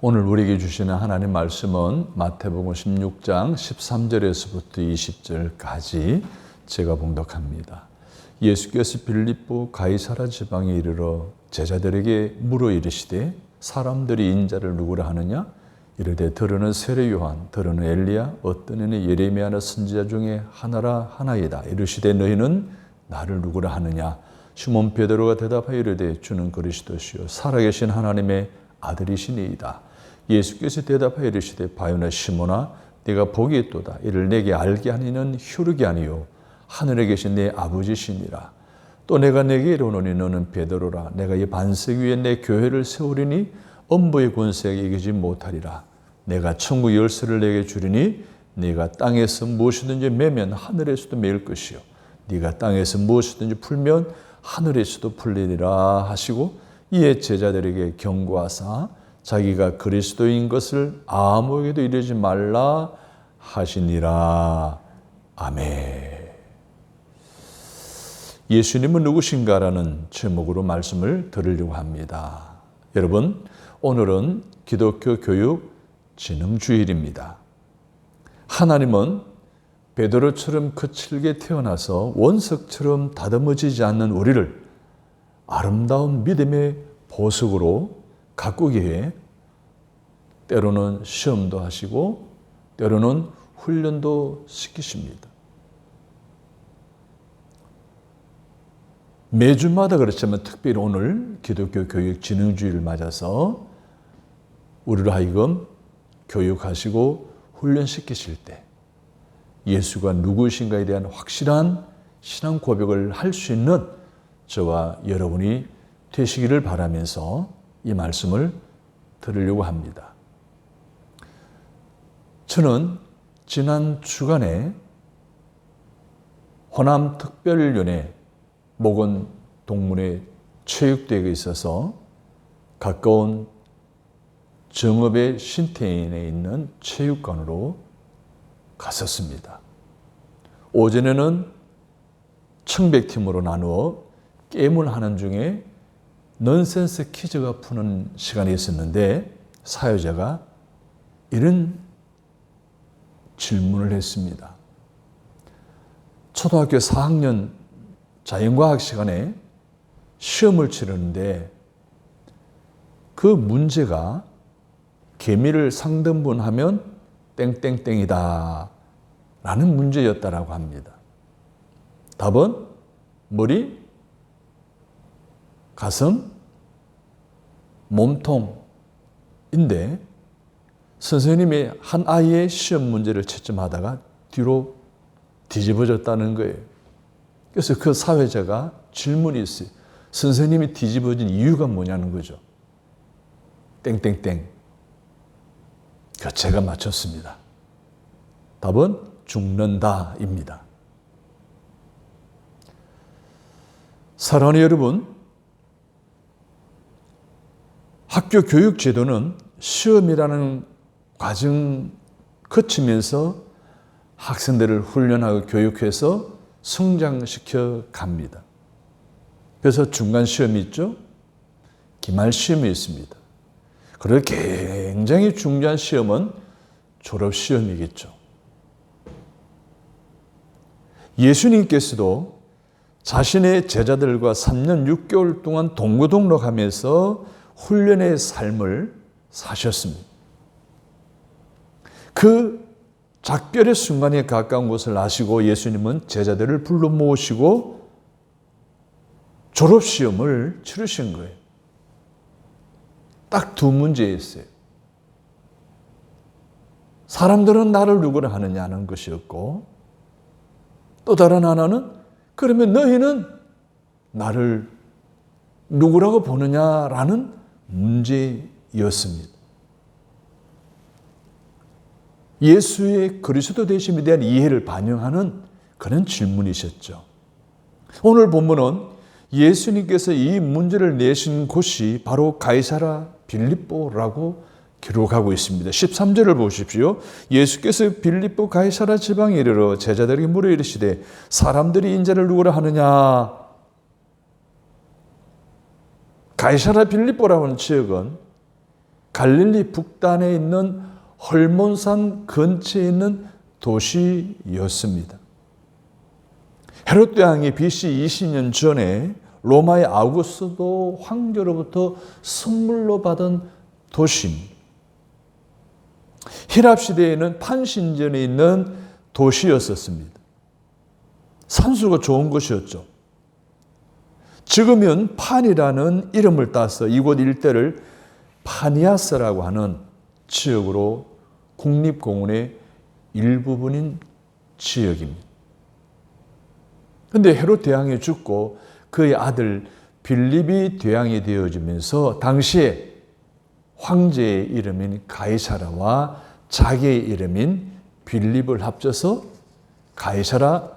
오늘 우리에게 주시는 하나님 말씀은 마태복음 16장 13절에서부터 20절까지 제가 봉독합니다. 예수께서 빌립보 가이사라 지방에 이르러 제자들에게 물어 이르시되 사람들이 인자를 누구라 하느냐? 이르되 들으는 세례 요한, 들으는 엘리야, 어떤 이는 예레미야나 선지자 중에 하나라 하나이다. 이르시되 너희는 나를 누구라 하느냐? 시몬 베드로가 대답하여 이르되 주는 그리스도시요 살아계신 하나님의 아들이시니이다. 예수께서 대답하여 이르시되 바요나 시몬아 네가 복이 있도다. 이를 내게 알게 하니는 혈육이 아니요 하늘에 계신 내 아버지시니라. 또 내가 내게 이르노니 너는 베드로라. 내가 이 반석 위에 내 교회를 세우리니 엄부의 권세에 이기지 못하리라. 내가 천국 열쇠를 내게 주리니 네가 땅에서 무엇이든지 매면 하늘에서도 매일 것이요 네가 땅에서 무엇이든지 풀면 하늘에서도 풀리리라 하시고 이에 제자들에게 경고하사 자기가 그리스도인 것을 아무에게도 이르지 말라 하시니라. 아멘. 예수님은 누구신가라는 제목으로 말씀을 들으려고 합니다. 여러분, 오늘은 기독교 교육 진흥주일입니다. 하나님은 베드로처럼 거칠게 태어나서 원석처럼 다듬어지지 않는 우리를 아름다운 믿음의 보석으로 가꾸기 위해 때로는 시험도 하시고 때로는 훈련도 시키십니다. 매주마다 그렇지만 특별히 오늘 기독교 교육 진흥주의를 맞아서 우리로 하여금 교육하시고 훈련시키실 때 예수가 누구이신가에 대한 확실한 신앙 고백을 할 수 있는 저와 여러분이 되시기를 바라면서 이 말씀을 들으려고 합니다. 저는 지난 주간에 호남특별연회 목원 동문회 체육대회에 있어서 가까운 정읍의 신태인에 있는 체육관으로 갔었습니다. 오전에는 청백팀으로 나누어 게임을 하는 중에 넌센스 퀴즈가 푸는 시간이 있었는데 사회자가 이런 질문을 했습니다. 초등학교 4학년 자연과학 시간에 시험을 치르는데 그 문제가 개미를 상등분하면 땡땡땡이다 라는 문제였다라고 합니다. 답은 머리, 가슴, 몸통인데 선생님이 한 아이의 시험 문제를 채점하다가 뒤로 뒤집어졌다는 거예요. 그래서 그 사회자가 질문이 있어요. 선생님이 뒤집어진 이유가 뭐냐는 거죠. 땡땡땡. 제가 맞췄습니다. 답은 죽는다입니다. 사랑하는 여러분, 학교 교육 제도는 시험이라는 과정 거치면서 학생들을 훈련하고 교육해서 성장시켜 갑니다. 그래서 중간 시험이 있죠. 기말 시험이 있습니다. 그리고 굉장히 중요한 시험은 졸업 시험이겠죠. 예수님께서도 자신의 제자들과 3년 6개월 동안 동고동락하면서 훈련의 삶을 사셨습니다. 그 작별의 순간에 가까운 것을 아시고 예수님은 제자들을 불러 모으시고 졸업시험을 치르신 거예요. 딱 두 문제였어요. 사람들은 나를 누구라 하느냐는 것이었고 또 다른 하나는 그러면 너희는 나를 누구라고 보느냐라는 문제였습니다. 예수의 그리스도 되심에 대한 이해를 반영하는 그런 질문이셨죠. 오늘 본문은 예수님께서 이 문제를 내신 곳이 바로 가이사라 빌립보라고 기록하고 있습니다. 13절을 보십시오. 예수께서 빌립보 가이사라 지방에 이르러 제자들에게 물어 이르시되 사람들이 인자를 누구라 하느냐? 가이사라 빌립보라는 지역은 갈릴리 북단에 있는 헐몬산 근처에 있는 도시였습니다. 헤롯 왕이 BC 20년 전에 로마의 아우구스도 황제로부터 선물로 받은 도시입니다. 히랍 시대에는 판신전에 있는 도시였었습니다. 산수가 좋은 곳이었죠. 지금은 판이라는 이름을 따서 이곳 일대를 파니아스라고 하는 지역으로 국립공원의 일부분인 지역입니다. 그런데 헤롯 대왕이 죽고 그의 아들 빌립이 대왕이 되어지면서 당시에 황제의 이름인 가이사라와 자기의 이름인 빌립을 합쳐서 가이사라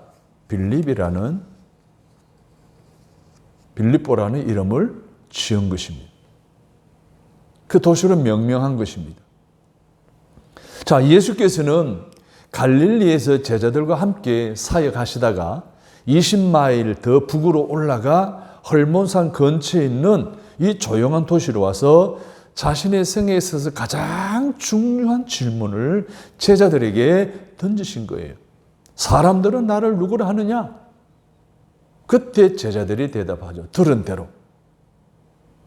빌립보라는 이름을 지은 것입니다. 그 도시로 명명한 것입니다. 자, 예수께서는 갈릴리에서 제자들과 함께 사역하시다가 20마일 더 북으로 올라가 헐몬산 근처에 있는 이 조용한 도시로 와서 자신의 생애에 있어서 가장 중요한 질문을 제자들에게 던지신 거예요. 사람들은 나를 누구라 하느냐? 그때 제자들이 대답하죠. 들은 대로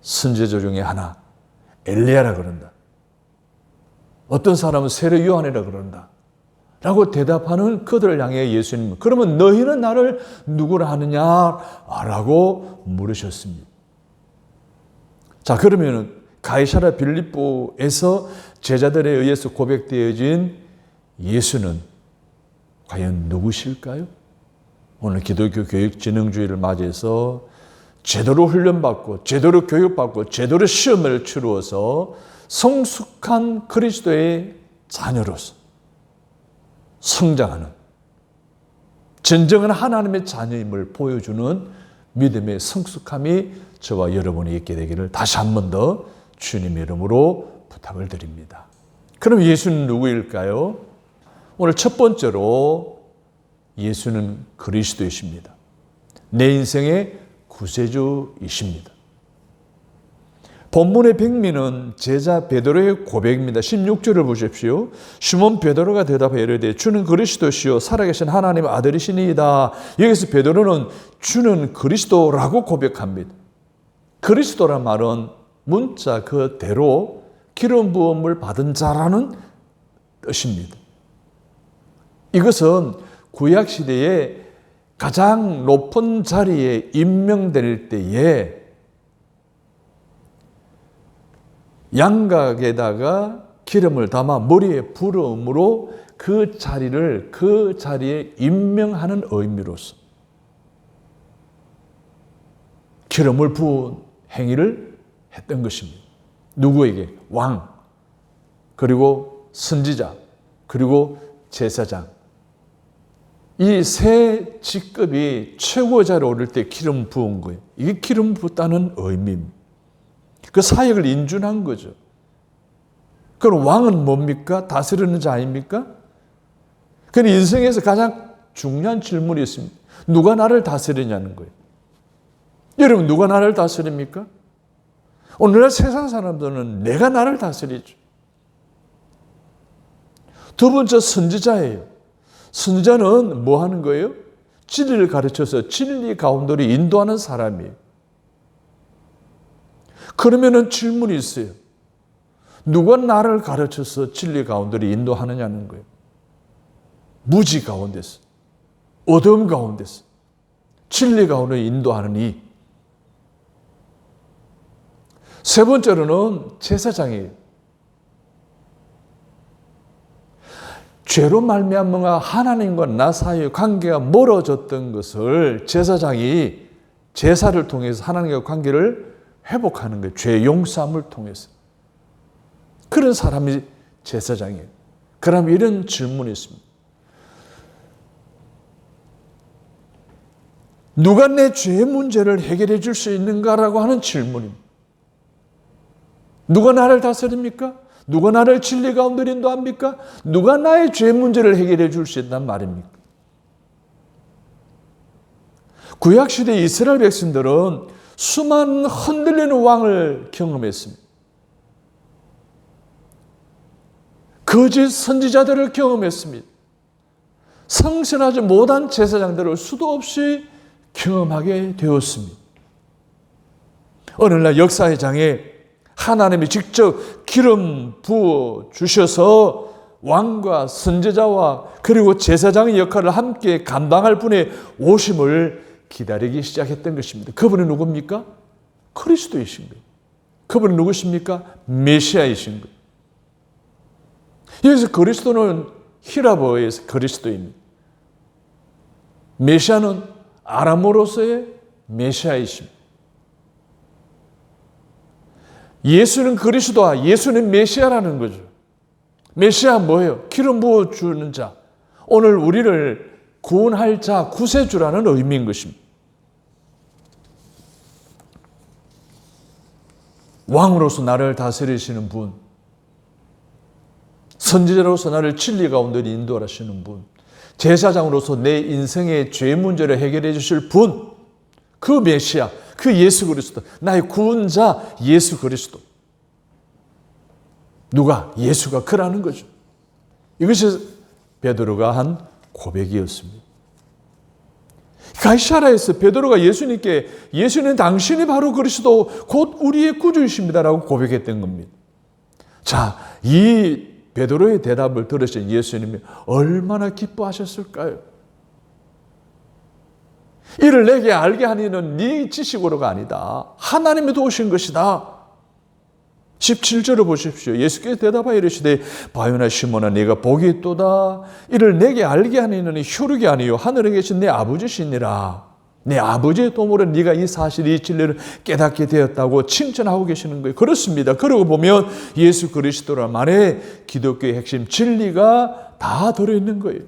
선지자 중에 하나 엘리야라 그런다. 어떤 사람은 세례 요한이라 그런다. 라고 대답하는 그들을 향해 예수님은 그러면 너희는 나를 누구라 하느냐라고 물으셨습니다. 자, 그러면 가이사라 빌립보에서 제자들에 의해서 고백되어진 예수는 과연 누구실까요? 오늘 기독교 교육진흥주의를 맞이해서 제대로 훈련받고 제대로 교육받고 제대로 시험을 치루어서 성숙한 그리스도의 자녀로서 성장하는 진정한 하나님의 자녀임을 보여주는 믿음의 성숙함이 저와 여러분이 있게 되기를 다시 한 번 더 주님의 이름으로 부탁을 드립니다. 그럼 예수는 누구일까요? 오늘 첫 번째로 예수는 그리스도이십니다. 내 인생의 구세주이십니다. 본문의 백미는 제자 베드로의 고백입니다. 16절을 보십시오. 시몬 베드로가 대답하여 이르되 주는 그리스도시요 살아계신 하나님의 아들이시니이다. 여기서 베드로는 주는 그리스도라고 고백합니다. 그리스도란 말은 문자 그대로 기름 부음을 받은 자라는 뜻입니다. 이것은 구약 시대에 가장 높은 자리에 임명될 때에 양각에다가 기름을 담아 머리에 부음으로 그 자리에 임명하는 의미로서 기름을 부은 행위를 했던 것입니다. 누구에게? 왕, 그리고 선지자, 그리고 제사장. 이 세 직급이 최고 자리에 오를 때 기름 부은 거예요. 이게 기름 붓다는 의미입니다. 그 사역을 인준한 거죠. 그럼 왕은 뭡니까? 다스리는 자 아닙니까? 그럼 인생에서 가장 중요한 질문이 있습니다. 누가 나를 다스리냐는 거예요. 여러분, 누가 나를 다스립니까? 오늘날 세상 사람들은 내가 나를 다스리죠. 두 번째 선지자예요. 선지자는 뭐 하는 거예요? 진리를 가르쳐서 진리 가운데로 인도하는 사람이에요. 그러면은 질문이 있어요. 누가 나를 가르쳐서 진리 가운데로 인도하느냐는 거예요. 무지 가운데서, 어둠 가운데서 진리 가운데로 인도하는 이. 세 번째로는 제사장이에요. 죄로 말미암아 하나님과 나 사이의 관계가 멀어졌던 것을 제사장이 제사를 통해서 하나님과 관계를 회복하는 거예요. 죄 용서함을 통해서. 그런 사람이 제사장이에요. 그럼 이런 질문이 있습니다. 누가 내 죄의 문제를 해결해 줄 수 있는가라고 하는 질문입니다. 누가 나를 다스립니까? 누가 나를 진리 가운데 인도합니까? 누가 나의 죄 문제를 해결해 줄 수 있단 말입니까? 구약시대 이스라엘 백성들은 수많은 흔들리는 왕을 경험했습니다. 거짓 선지자들을 경험했습니다. 성실하지 못한 제사장들을 수도 없이 경험하게 되었습니다. 어느 날 역사의 장에 하나님이 직접 기름 부어 주셔서 왕과 선지자와 그리고 제사장의 역할을 함께 감당할 분의 오심을 기다리기 시작했던 것입니다. 그분이 누굽니까? 그리스도이신 거예요. 그분이 누구십니까? 메시아이신 거예요. 여기서 그리스도는 히라보에서 그리스도입니다. 메시아는 아람어로서의 메시아이십니다. 예수는 그리스도와 예수는 메시아라는 거죠. 메시아 뭐예요? 기름 부어주는 자. 오늘 우리를 구원할 자, 구세주라는 의미인 것입니다. 왕으로서 나를 다스리시는 분, 선지자로서 나를 진리 가운데 인도하시는 분, 제사장으로서 내 인생의 죄 문제를 해결해 주실 분, 그 메시아, 그 예수 그리스도, 나의 구원자 예수 그리스도. 누가? 예수가 그라는 거죠. 이것이 베드로가 한 고백이었습니다. 가이사라에서 베드로가 예수님께 예수님 당신이 바로 그리스도 곧 우리의 구주이십니다라고 고백했던 겁니다. 자, 이 베드로의 대답을 들으신 예수님이 얼마나 기뻐하셨을까요? 이를 내게 알게 하니는 네 지식으로가 아니다. 하나님이 도우신 것이다. 17절을 보십시오. 예수께서 대답하여 이르시되 바요나 시몬아 네가 복이 있도다. 이를 내게 알게 하니는 혈육이 아니요 하늘에 계신 내 아버지시니라. 내 아버지의 도움으로 네가 이 사실, 이 진리를 깨닫게 되었다고 칭찬하고 계시는 거예요. 그렇습니다. 그러고 보면 예수 그리스도란 말에 기독교의 핵심 진리가 다 들어있는 거예요.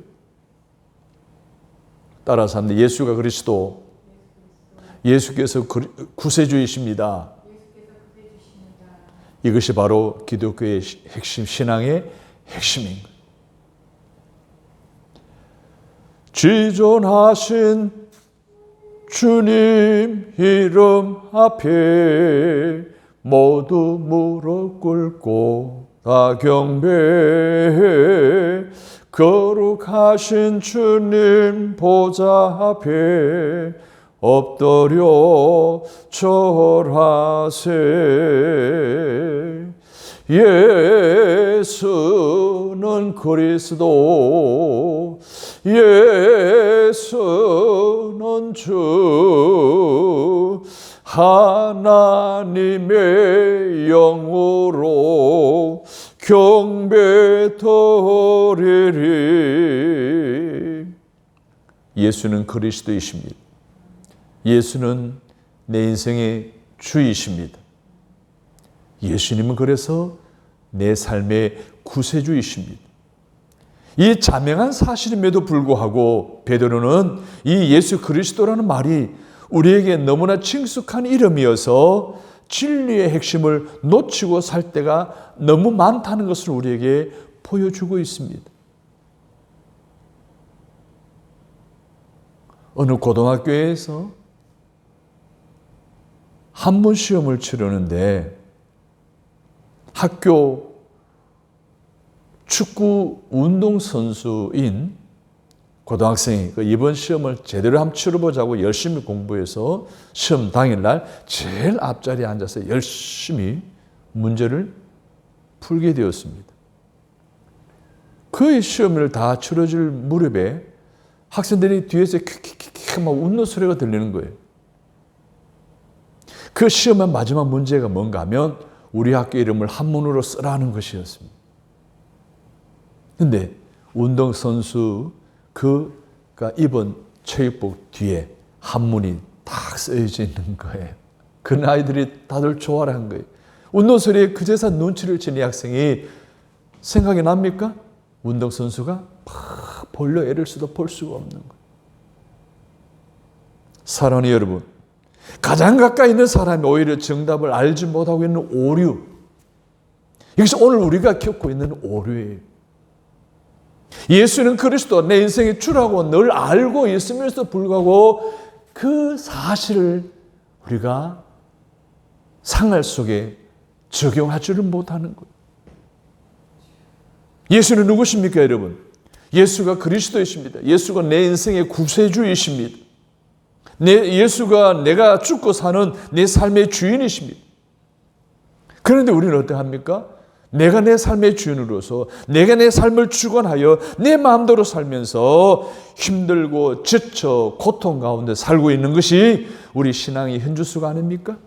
따라서 예수가 그리스도, 예수께서 구세주이십니다. 이것이 바로 기독교의 핵심, 신앙의 핵심인 거예요. 지존하신 주님 이름 앞에 모두 무릎 꿇고 다 경배해. 거룩하신 주님 보좌 앞에 엎드려 절하세. 예수는 그리스도, 예수는 주, 하나님의 영으로 경배드리리. 예수는 그리스도이십니다. 예수는 내 인생의 주이십니다. 예수님은 그래서 내 삶의 구세주이십니다. 이 자명한 사실임에도 불구하고 베드로는 이 예수 그리스도라는 말이 우리에게 너무나 친숙한 이름이어서 진리의 핵심을 놓치고 살 때가 너무 많다는 것을 우리에게 보여주고 있습니다. 어느 고등학교에서 한문 시험을 치르는데 학교 축구 운동선수인 고등학생이 이번 시험을 제대로 한번 치러보자고 열심히 공부해서 시험 당일날 제일 앞자리에 앉아서 열심히 문제를 풀게 되었습니다. 그 시험을 다 치러질 무렵에 학생들이 뒤에서 킥킥킥 막 웃는 소리가 들리는 거예요. 그 시험의 마지막 문제가 뭔가 하면 우리 학교 이름을 한문으로 쓰라는 것이었습니다. 그런데 운동선수 그가 입은 체육복 뒤에 한문이 딱 쓰여져 있는 거예요. 그 아이들이 다들 좋아를 한 거예요. 운동소리에 그제서 눈치를 챈 이 학생이 생각이 납니까? 운동선수가 막 볼려 애를 써도 볼 수가 없는 거예요. 사랑하는 여러분, 가장 가까이 있는 사람이 오히려 정답을 알지 못하고 있는 오류. 이것이 오늘 우리가 겪고 있는 오류예요. 예수는 그리스도, 내 인생의 주라고 늘 알고 있으면서도 불구하고 그 사실을 우리가 생활 속에 적용하지를 못하는 거예요. 예수는 누구십니까, 여러분? 예수가 그리스도이십니다. 예수가 내 인생의 구세주이십니다. 예수가 내가 죽고 사는 내 삶의 주인이십니다. 그런데 우리는 어떠합니까? 내가 내 삶의 주인으로서 내가 내 삶을 주관하여 내 마음대로 살면서 힘들고 지쳐 고통 가운데 살고 있는 것이 우리 신앙의 현주소가 아닙니까?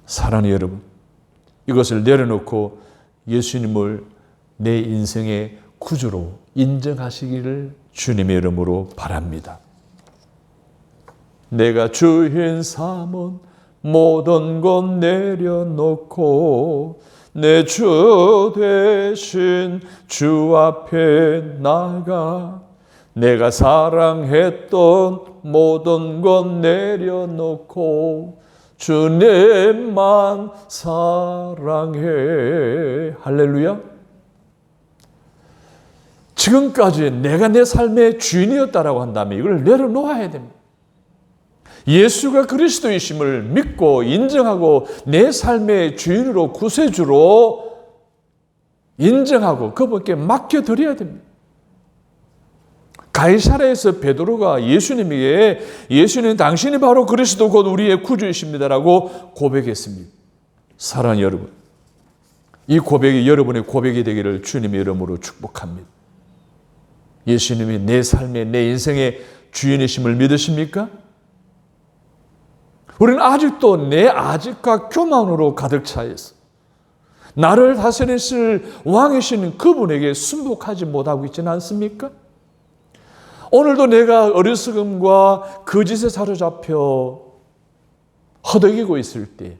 사랑하는 여러분, 이것을 내려놓고 예수님을 내 인생의 구주로 인정하시기를 주님의 이름으로 바랍니다. 내가 주인 삼은 모든 것 내려놓고 내 주 되신 주 앞에 나가 내가 사랑했던 모든 것 내려놓고 주님만 사랑해. 할렐루야. 지금까지 내가 내 삶의 주인이었다라고 한다면 이걸 내려놓아야 됩니다. 예수가 그리스도이심을 믿고 인정하고 내 삶의 주인으로 구세주로 인정하고 그분께 맡겨드려야 됩니다. 가이사랴에서 베드로가 예수님에게 예수님 당신이 바로 그리스도 곧 우리의 구주이십니다라고 고백했습니다. 사랑하는 여러분, 이 고백이 여러분의 고백이 되기를 주님의 이름으로 축복합니다. 예수님이 내 삶의 내 인생의 주인이심을 믿으십니까? 우리는 아직도 내 아집과 교만으로 가득 차 있어. 나를 다스리실 왕이신 그분에게 순복하지 못하고 있지는 않습니까? 오늘도 내가 어리석음과 거짓에 사로잡혀 허덕이고 있을 때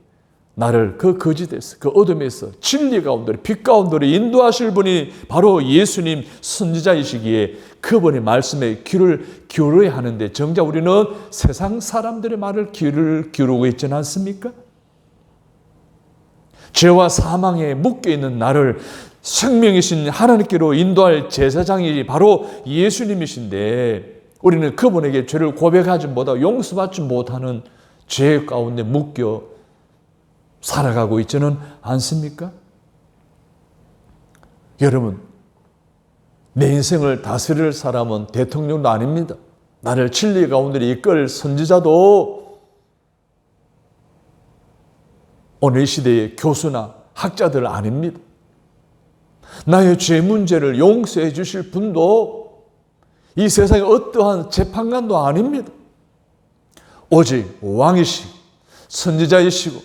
나를 그 거짓에서 그 어둠에서 진리 가운데로 빛 가운데로 인도하실 분이 바로 예수님 선지자이시기에 그분의 말씀에 귀를 기울여야 하는데 정작 우리는 세상 사람들의 말을 귀를 기울이고 있지는 않습니까? 죄와 사망에 묶여있는 나를 생명이신 하나님께로 인도할 제사장이 바로 예수님이신데 우리는 그분에게 죄를 고백하지 못하고 용서받지 못하는 죄 가운데 묶여 살아가고 있지는 않습니까? 여러분, 내 인생을 다스릴 사람은 대통령도 아닙니다. 나를 진리 가운데 이끌 선지자도 오늘 이 시대의 교수나 학자들 아닙니다. 나의 죄 문제를 용서해 주실 분도 이 세상의 어떠한 재판관도 아닙니다. 오직 왕이시고 선지자이시고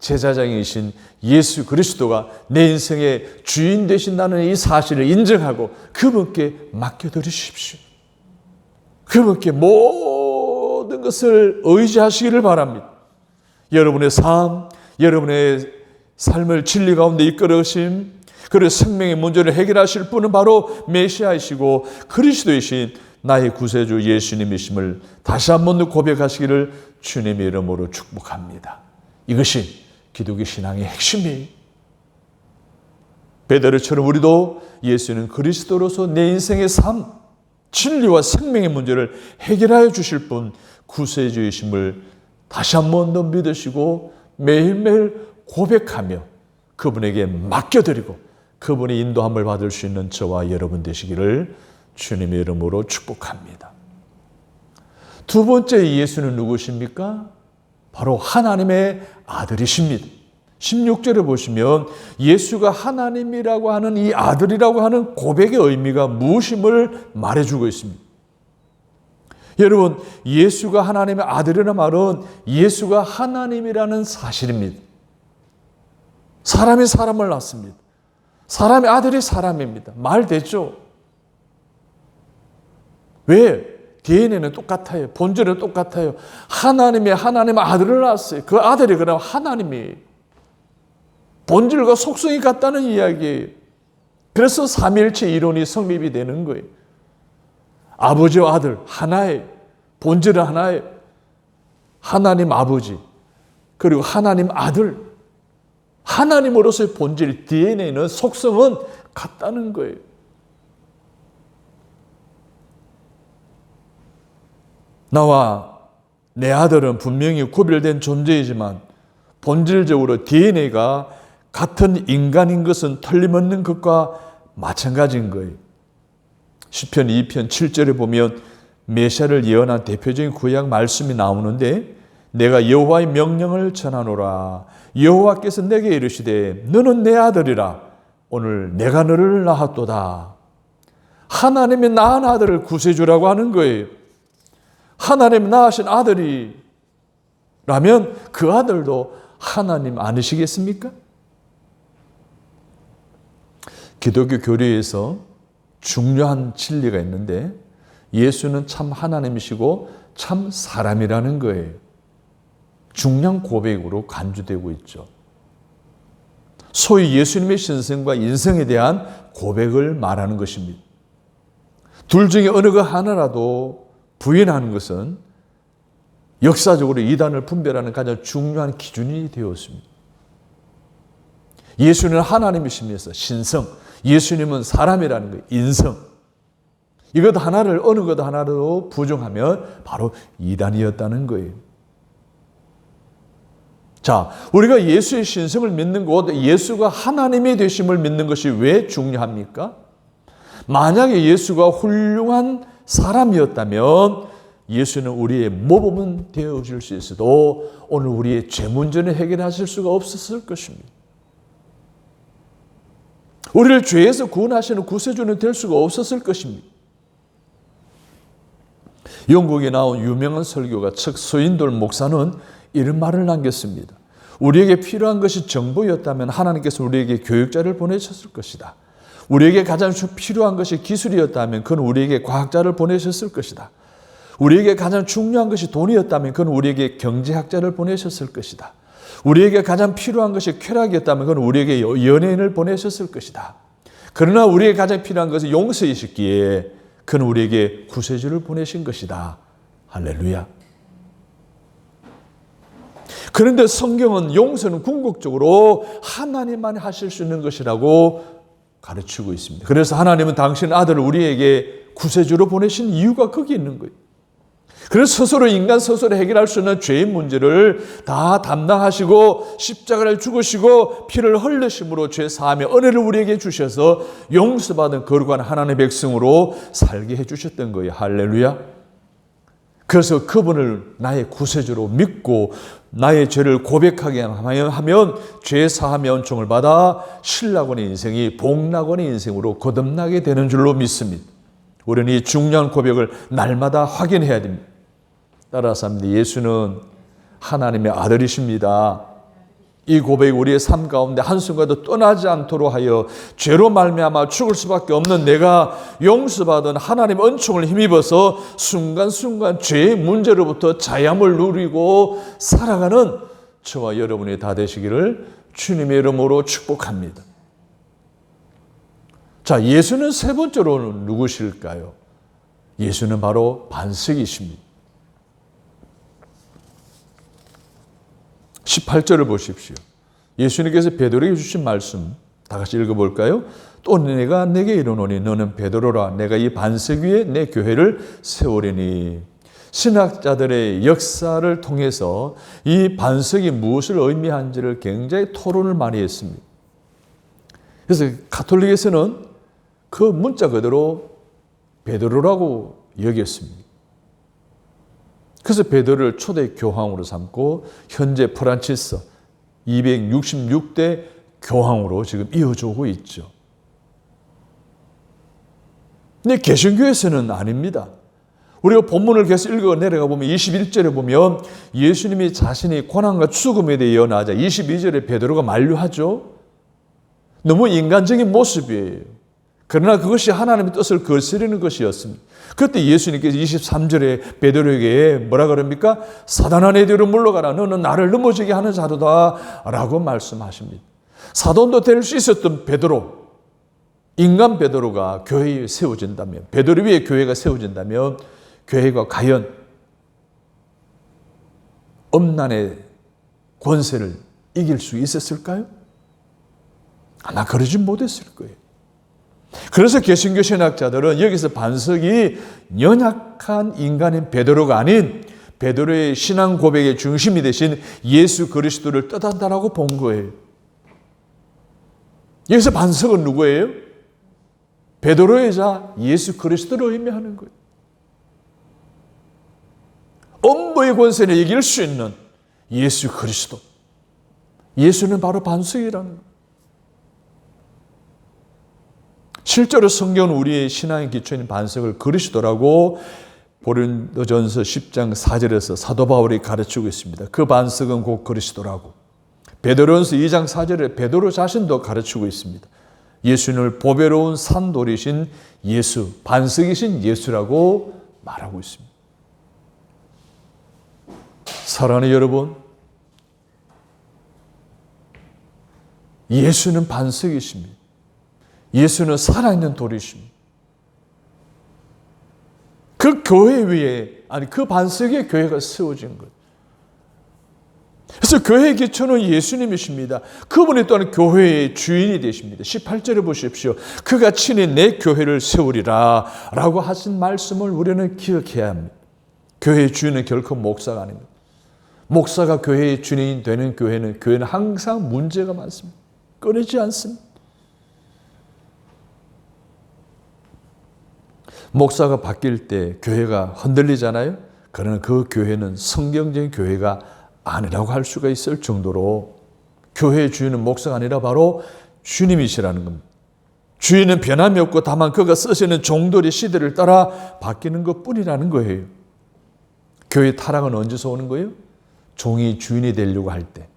제사장이신 예수 그리스도가 내 인생의 주인 되신다는 이 사실을 인정하고 그분께 맡겨드리십시오. 그분께 모든 것을 의지하시기를 바랍니다. 여러분의 삶, 여러분의 삶을 진리 가운데 이끌으심, 그리고 생명의 문제를 해결하실 분은 바로 메시아이시고 그리스도이신 나의 구세주 예수님이심을 다시 한 번 더 고백하시기를 주님의 이름으로 축복합니다. 이것이 기독교 신앙의 핵심이에요. 베드로처럼 우리도 예수는 그리스도로서 내 인생의 삶, 진리와 생명의 문제를 해결하여 주실 분 구세주이심을 다시 한 번 더 믿으시고 매일매일 고백하며 그분에게 맡겨드리고 그분의 인도함을 받을 수 있는 저와 여러분 되시기를 주님의 이름으로 축복합니다. 두 번째 예수는 누구십니까? 바로 하나님의 아들이십니다. 16절에 보시면 예수가 하나님이라고 하는 이 아들이라고 하는 고백의 의미가 무엇임을 말해주고 있습니다. 여러분, 예수가 하나님의 아들이라는 말은 예수가 하나님이라는 사실입니다. 사람이 사람을 낳습니다. 사람의 아들이 사람입니다. 말 됐죠? 왜? DNA는 똑같아요. 본질은 똑같아요. 하나님의 아들을 낳았어요. 그 아들이 그럼 하나님이 본질과 속성이 같다는 이야기예요. 그래서 삼위일체 이론이 성립이 되는 거예요. 아버지와 아들 하나예요. 본질은 하나예요. 하나님 아버지 그리고 하나님 아들, 하나님으로서의 본질 DNA는 속성은 같다는 거예요. 나와 내 아들은 분명히 구별된 존재이지만 본질적으로 DNA가 같은 인간인 것은 틀림없는 것과 마찬가지인 거예요. 시편 2편 7절에 보면 메시아를 예언한 대표적인 구약 말씀이 나오는데 내가 여호와의 명령을 전하노라. 여호와께서 내게 이르시되 너는 내 아들이라. 오늘 내가 너를 낳았도다. 하나님이 낳은 아들을 구세주라고 하는 거예요. 하나님 낳으신 아들이라면 그 아들도 하나님 아니시겠습니까? 기독교 교리에서 중요한 진리가 있는데 예수는 참 하나님이시고 참 사람이라는 거예요. 중요한 고백으로 간주되고 있죠. 소위 예수님의 신성과 인성에 대한 고백을 말하는 것입니다. 둘 중에 어느 것 하나라도 부인하는 것은 역사적으로 이단을 분별하는 가장 중요한 기준이 되었습니다. 예수는 하나님이시면서 신성, 예수님은 사람이라는 거예요. 인성. 이것 하나를 어느 것 하나로 부정하면 바로 이단이었다는 거예요. 자, 우리가 예수의 신성을 믿는 것, 예수가 하나님이 되심을 믿는 것이 왜 중요합니까? 만약에 예수가 훌륭한 사람이었다면 예수는 우리의 모범은 되어줄 수 있어도 오늘 우리의 죄 문제는 해결하실 수가 없었을 것입니다. 우리를 죄에서 구원하시는 구세주는 될 수가 없었을 것입니다. 영국에 나온 유명한 설교가 척 스윈돌 목사는 이런 말을 남겼습니다. 우리에게 필요한 것이 정보였다면 하나님께서 우리에게 교육자를 보내셨을 것이다. 우리에게 가장 필요한 것이 기술이었다면 그건 우리에게 과학자를 보내셨을 것이다. 우리에게 가장 중요한 것이 돈이었다면 그건 우리에게 경제학자를 보내셨을 것이다. 우리에게 가장 필요한 것이 쾌락이었다면 그건 우리에게 연예인을 보내셨을 것이다. 그러나 우리에게 가장 필요한 것은 용서이셨기에 그는 우리에게 구세주를 보내신 것이다. 할렐루야. 그런데 성경은 용서는 궁극적으로 하나님만 하실 수 있는 것이라고 가르치고 있습니다. 그래서 하나님은 당신 아들을 우리에게 구세주로 보내신 이유가 거기 있는 거예요. 그래서 스스로 인간 스스로 해결할 수 있는 죄의 문제를 다 담당하시고 십자가를 죽으시고 피를 흘리심으로 죄 사함의 은혜를 우리에게 주셔서 용서받은 거룩한 하나님의 백성으로 살게 해주셨던 거예요. 할렐루야. 그래서 그분을 나의 구세주로 믿고 나의 죄를 고백하게 하면 죄 사함의 은총을 받아 신라곤의 인생이 복락원의 인생으로 거듭나게 되는 줄로 믿습니다. 우리는 이 중요한 고백을 날마다 확인해야 됩니다. 따라서 합니다. 예수는 하나님의 아들이십니다. 이 고백이 우리의 삶 가운데 한순간도 떠나지 않도록 하여 죄로 말미암아 죽을 수밖에 없는 내가 용서받은 하나님의 은총을 힘입어서 순간순간 죄의 문제로부터 자유함을 누리고 살아가는 저와 여러분이 다 되시기를 주님의 이름으로 축복합니다. 자, 예수는 세 번째로는 누구실까요? 예수는 바로 반석이십니다. 18절을 보십시오. 예수님께서 베드로에게 주신 말씀 다 같이 읽어볼까요? 또 내가 내게 이르노니 너는 베드로라. 내가 이 반석 위에 내 교회를 세우리니. 신학자들의 역사를 통해서 이 반석이 무엇을 의미하는지를 굉장히 토론을 많이 했습니다. 그래서 가톨릭에서는 그 문자 그대로 베드로라고 여겼습니다. 그래서 베드로를 초대 교황으로 삼고 현재 프란치스 266대 교황으로 지금 이어져오고 있죠. 근데 개신교에서는 아닙니다. 우리가 본문을 계속 읽어 내려가 보면 21절에 보면 예수님이 자신이 고난과 죽음에 대해 예언하자 22절에 베드로가 만류하죠. 너무 인간적인 모습이에요. 그러나 그것이 하나님의 뜻을 거스르는 것이었습니다. 그때 예수님께서 23절에 베드로에게 뭐라 그럽니까? 사단아 내 뒤로 물러가라. 너는 나를 넘어지게 하는 자도다 라고 말씀하십니다. 사돈도 될 수 있었던 베드로, 인간 베드로가 교회에 세워진다면, 베드로 위에 교회가 세워진다면 교회가 과연 엄난의 권세를 이길 수 있었을까요? 아마 그러지 못했을 거예요. 그래서 개신교 신학자들은 여기서 반석이 연약한 인간인 베드로가 아닌 베드로의 신앙 고백의 중심이 되신 예수 그리스도를 뜻한다라고 본 거예요. 여기서 반석은 누구예요? 베드로이자 예수 그리스도를 의미하는 거예요. 엄부의 권세를 이길 수 있는 예수 그리스도. 예수는 바로 반석이라는 거예요. 실제로 성경은 우리의 신앙의 기초인 반석을 그리스도라고 고린도전서 10장 4절에서 사도 바울이 가르치고 있습니다. 그 반석은 곧 그리스도라고. 베드로전서 2장 4절에 베드로 자신도 가르치고 있습니다. 예수님을 보배로운 산돌이신 예수, 반석이신 예수라고 말하고 있습니다. 사랑하는 여러분, 예수는 반석이십니다. 예수는 살아있는 돌이십니다. 그 교회 위에, 그 반석에 교회가 세워진 거예요. 그래서 교회의 기초는 예수님이십니다. 그분이 또한 교회의 주인이 되십니다. 18절에 보십시오. 그가 친히 내 교회를 세우리라 라고 하신 말씀을 우리는 기억해야 합니다. 교회의 주인은 결코 목사가 아닙니다. 목사가 교회의 주인이 되는 교회는 항상 문제가 많습니다. 끊이지 않습니다. 목사가 바뀔 때 교회가 흔들리잖아요. 그러나 그 교회는 성경적인 교회가 아니라고 할 수가 있을 정도로 교회의 주인은 목사가 아니라 바로 주님이시라는 겁니다. 주인은 변함이 없고 다만 그가 쓰시는 종들이 시대를 따라 바뀌는 것뿐이라는 거예요. 교회의 타락은 언제서 오는 거예요? 종이 주인이 되려고 할 때,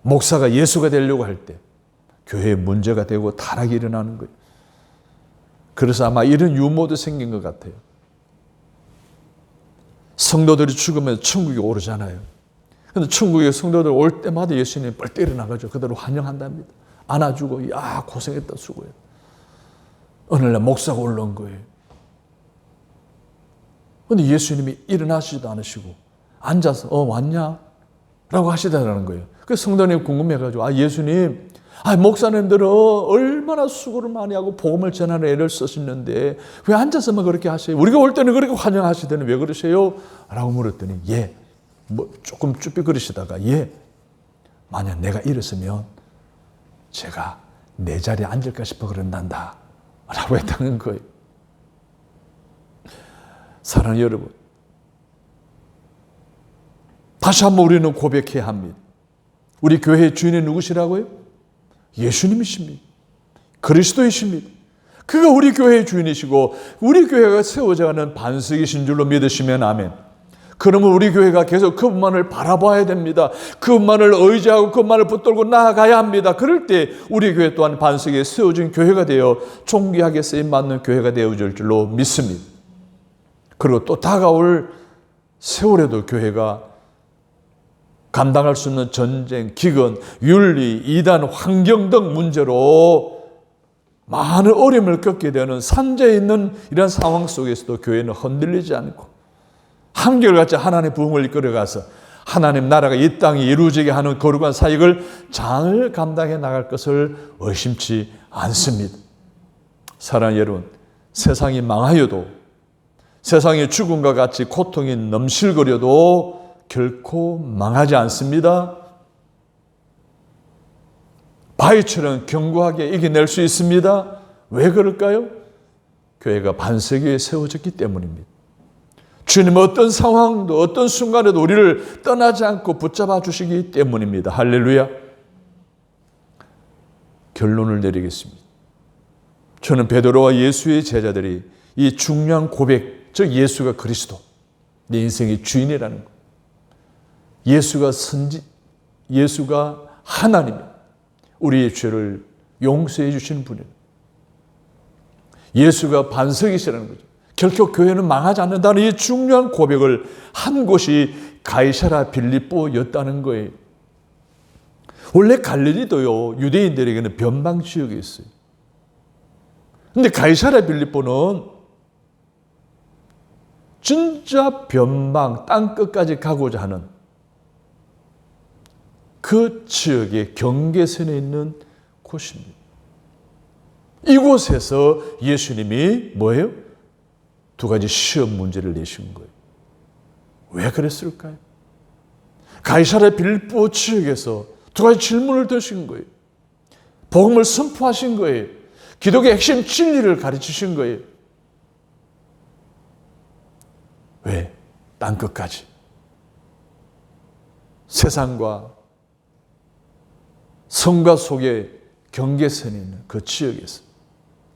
목사가 예수가 되려고 할 때 교회에 문제가 되고 타락이 일어나는 거예요. 그래서 아마 이런 유머도 생긴 것 같아요. 성도들이 죽으면 천국에 오르잖아요. 그런데 천국에 성도들 올 때마다 예수님이 뻘 때려나가죠. 그대로 환영한답니다. 안아주고, 야, 고생했다, 수고해. 어느 날 목사가 올라온 거예요. 그런데 예수님이 일어나시지도 않으시고 앉아서 왔냐? 라고 하시다라는 거예요. 그래서 성도님이 궁금해가지고 예수님, 목사님들은 얼마나 수고를 많이 하고 복음을 전하는 애를 쓰시는데 왜 앉아서만 그렇게 하세요? 우리가 올 때는 그렇게 환영하시더니 왜 그러세요? 라고 물었더니 조금 쭈뼛거리시다가 만약 내가 일었으면 제가 내 자리에 앉을까 싶어 그런단다 라고 했다는 거예요. 사랑하는 여러분, 다시 한번 우리는 고백해야 합니다. 우리 교회의 주인이 누구시라고요? 예수님이십니다. 그리스도이십니다. 그가 우리 교회의 주인이시고 우리 교회가 세워져가는 반석이신 줄로 믿으시면 아멘. 그러면 우리 교회가 계속 그분만을 바라봐야 됩니다. 그분만을 의지하고 그분만을 붙들고 나아가야 합니다. 그럴 때 우리 교회 또한 반석에 세워진 교회가 되어 존귀하게 쓰임받는 교회가 되어질 줄로 믿습니다. 그리고 또 다가올 세월에도 교회가 감당할 수 없는 전쟁, 기근, 윤리, 이단, 환경 등 문제로 많은 어려움을 겪게 되는 산재에 있는 이런 상황 속에서도 교회는 흔들리지 않고 한결같이 하나님의 부흥을 이끌어가서 하나님 나라가 이 땅에 이루어지게 하는 거룩한 사역을 잘 감당해 나갈 것을 의심치 않습니다. 사랑하는 여러분, 세상이 망하여도 세상의 죽음과 같이 고통이 넘실거려도 결코 망하지 않습니다. 바위처럼 견고하게 이겨낼 수 있습니다. 왜 그럴까요? 교회가 반석 위에 세워졌기 때문입니다. 주님은 어떤 상황도 어떤 순간에도 우리를 떠나지 않고 붙잡아 주시기 때문입니다. 할렐루야. 결론을 내리겠습니다. 저는 베드로와 예수의 제자들이 이 중요한 고백, 즉 예수가 그리스도, 내 인생의 주인이라는 것, 예수가 하나님, 우리의 죄를 용서해 주시는 분이에요. 예수가 반석이시라는 거죠. 결코 교회는 망하지 않는다는 이 중요한 고백을 한 곳이 가이사랴 빌립보였다는 거예요. 원래 갈릴리도요, 유대인들에게는 변방 지역이 있어요. 그런데 가이사랴 빌립보는 진짜 변방, 땅끝까지 가고자 하는 그 지역의 경계선에 있는 곳입니다. 이곳에서 예수님이 뭐예요? 두 가지 시험 문제를 내신 거예요. 왜 그랬을까요? 가이사랴 빌립보 지역에서 두 가지 질문을 드신 거예요. 복음을 선포하신 거예요. 기독의 핵심 진리를 가르치신 거예요. 왜? 땅끝까지. 세상과 성과 속에 경계선이 있는 그 지역에서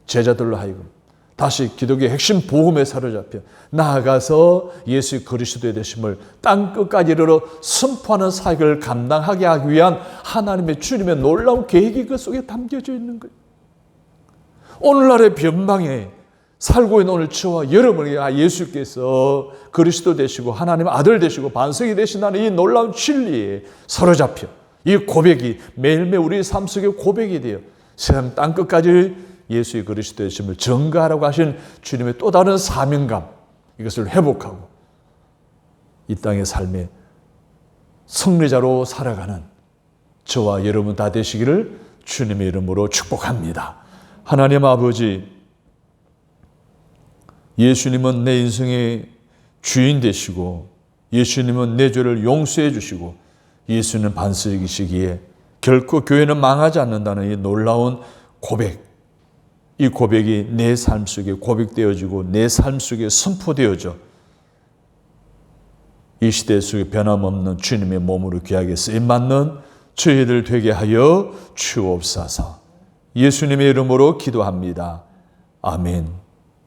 제자들로 하여금 다시 기독의 핵심 복음에 사로잡혀 나아가서 예수의 그리스도의 되심을 땅끝까지 이르러 선포하는 사역을 감당하게 하기 위한 하나님의 주님의 놀라운 계획이 그 속에 담겨져 있는 거예요. 오늘날의 변방에 살고 있는 오늘 저와 여러분이 예수께서 그리스도 되시고 하나님의 아들 되시고 반석이 되신다는 이 놀라운 진리에 사로잡혀 이 고백이 매일매일 우리 삶 속에 고백이 되어 세상 땅끝까지 예수의 그리스도 되심을 전가하라고 하신 주님의 또 다른 사명감, 이것을 회복하고 이 땅의 삶의 승리자로 살아가는 저와 여러분 다 되시기를 주님의 이름으로 축복합니다. 하나님 아버지, 예수님은 내 인생의 주인 되시고 예수님은 내 죄를 용서해 주시고 예수는 반석이시기에 결코 교회는 망하지 않는다는 이 놀라운 고백, 이 고백이 내 삶 속에 고백되어지고 내 삶 속에 선포되어져 이 시대 속에 변함없는 주님의 몸으로 귀하게 쓰임받는 저희들 되게 하여 주옵소서. 예수님의 이름으로 기도합니다. 아멘.